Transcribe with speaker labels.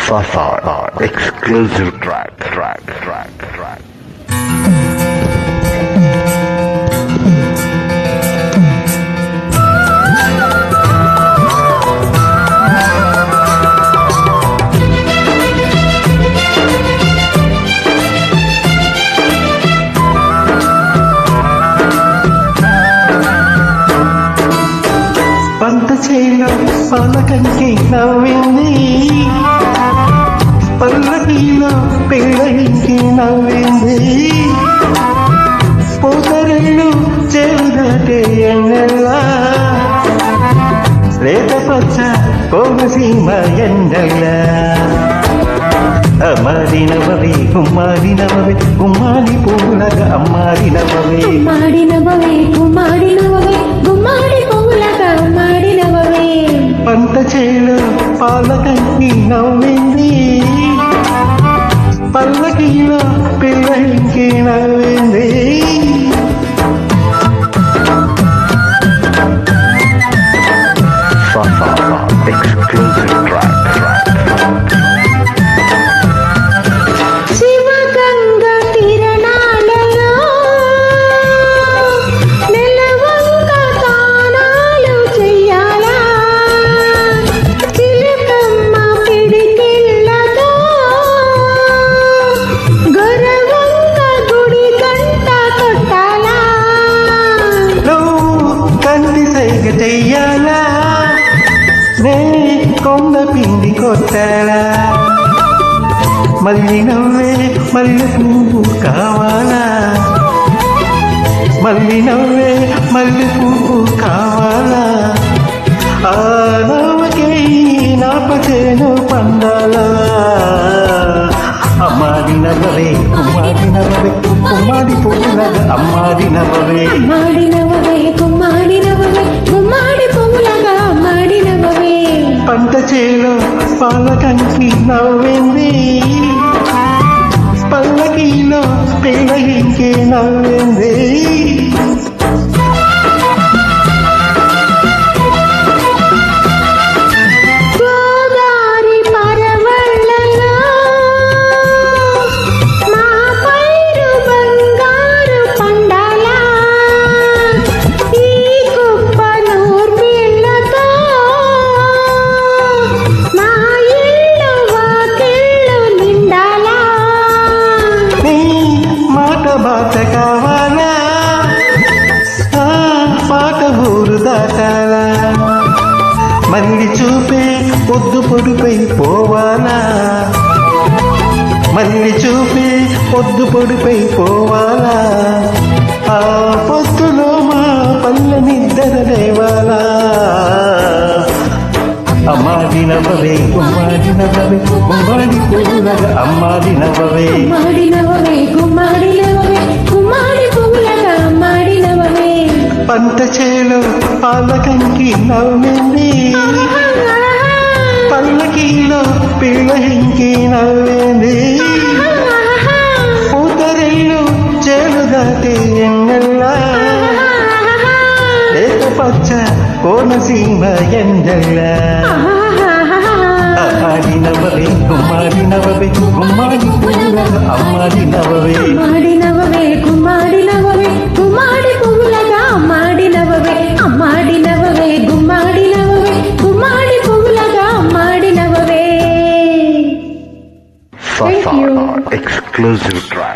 Speaker 1: Sasa exclusive track.
Speaker 2: పంట చేలో పలకంకి నవ్వింది, పల్లకీలో పెళ్ళయింటి నవ్వింది, పూతరెళ్ళు చేదాటే ఎన్నెల్లా లేత పచ్చ కోనసీమ ఎండల్లా. అమ్మాడినవవే కుమ్మాడినవవే కుమ్మాడి పూలగా అమ్మాడినవవే,
Speaker 3: కుమ్మాడినవవే కుమ్మాడినవవే గుమ్మాడి పూలగా అమ్మాడినవవే.
Speaker 2: పంట చేలో పాలకంకి నవ్వింది, పల్లకీలో పిల్లకి నవ్వింది.
Speaker 1: Sasa exclusive track.
Speaker 3: శివగంగ కిరణాలలో నెలవంక తానాలు చెయ్యాలా, చిలకమ్మ పిడికిళ్ళతో గొరవంక గుడి గంట కొట్టాలా.
Speaker 2: నువ్వు కంటి సైగ చెయ్యాలా, నే కొండ పిండి కొట్టాలా, మళ్ళీ నవ్వే మల్లె పువ్వు కావాలా, మళ్ళీ నవ్వే మల్లె పువ్వు కావాలా. ఆ నవ్వకే నాపచేను పండాలా. అమ్మాడి నవ్వవే కుమ్మాడి నవ్వవే కుమ్మాడి పువ్వులగా అమ్మాడి నవ్వవే,
Speaker 3: అమ్మాడినవవే కుమ్మాడినవవే గుమ్మాడి పూలగా అమ్మాడినవవే.
Speaker 2: పంట చేలో పాలకంకి నవ్వింది, పల్లకీలో పిల్లకి నవ్వింది.
Speaker 3: గోదారి పరవళ్ళలో మా పైరు బంగారు పండాలా, ఈ కుప్ప నూర్పిళ్ళతో మా ఇళ్ళు వాకిళ్ళు నిండాలా.
Speaker 2: నీ మాట బాట కావాలా, ఆ పాట ఊరు దాటాలా, మళ్ళీ చూపే పొద్దు పొడిపై పోవాలా, మళ్ళీ చూపే పొద్దు పొడిపై పోవాలా. ఆ పొద్దులో మా పల్ల నిద్ర లేవాలా. అమ్మాడి నవ్వవే కుమ్మాడి నవ్వవే కుమ్మాడి పూలగా అమ్మాడి నవ్వవే,
Speaker 3: అమ్మాడినవవే గుమ్మాడినవవే గుమ్మాడి పూలగా అమ్మాడినవవే.
Speaker 2: పంట చేలో పాలకంకి నవ్వింది, పల్లకీలో పిల్లకి నవ్వింది, పూతరెళ్ళు చేలు దాటే ఎన్నెల్లా లేత పచ్చ కోనసీమ ఎండల్లా. అమ్మాడి నవ్వవే కుమ్మాడి నవ్వవే గుమ్మాడి పూలగా అమ్మాడి నవ్వవే,
Speaker 3: అమ్మాడినవవే కుమ్మాడినవవే గుమ్మాడి పూలగా అమ్మాడినవవే. అమ్మాడినవవే గుమ్మాడినవవే గుమ్మాడి పూలగా అమ్మాడినవవే.
Speaker 1: Sasa exclusive track.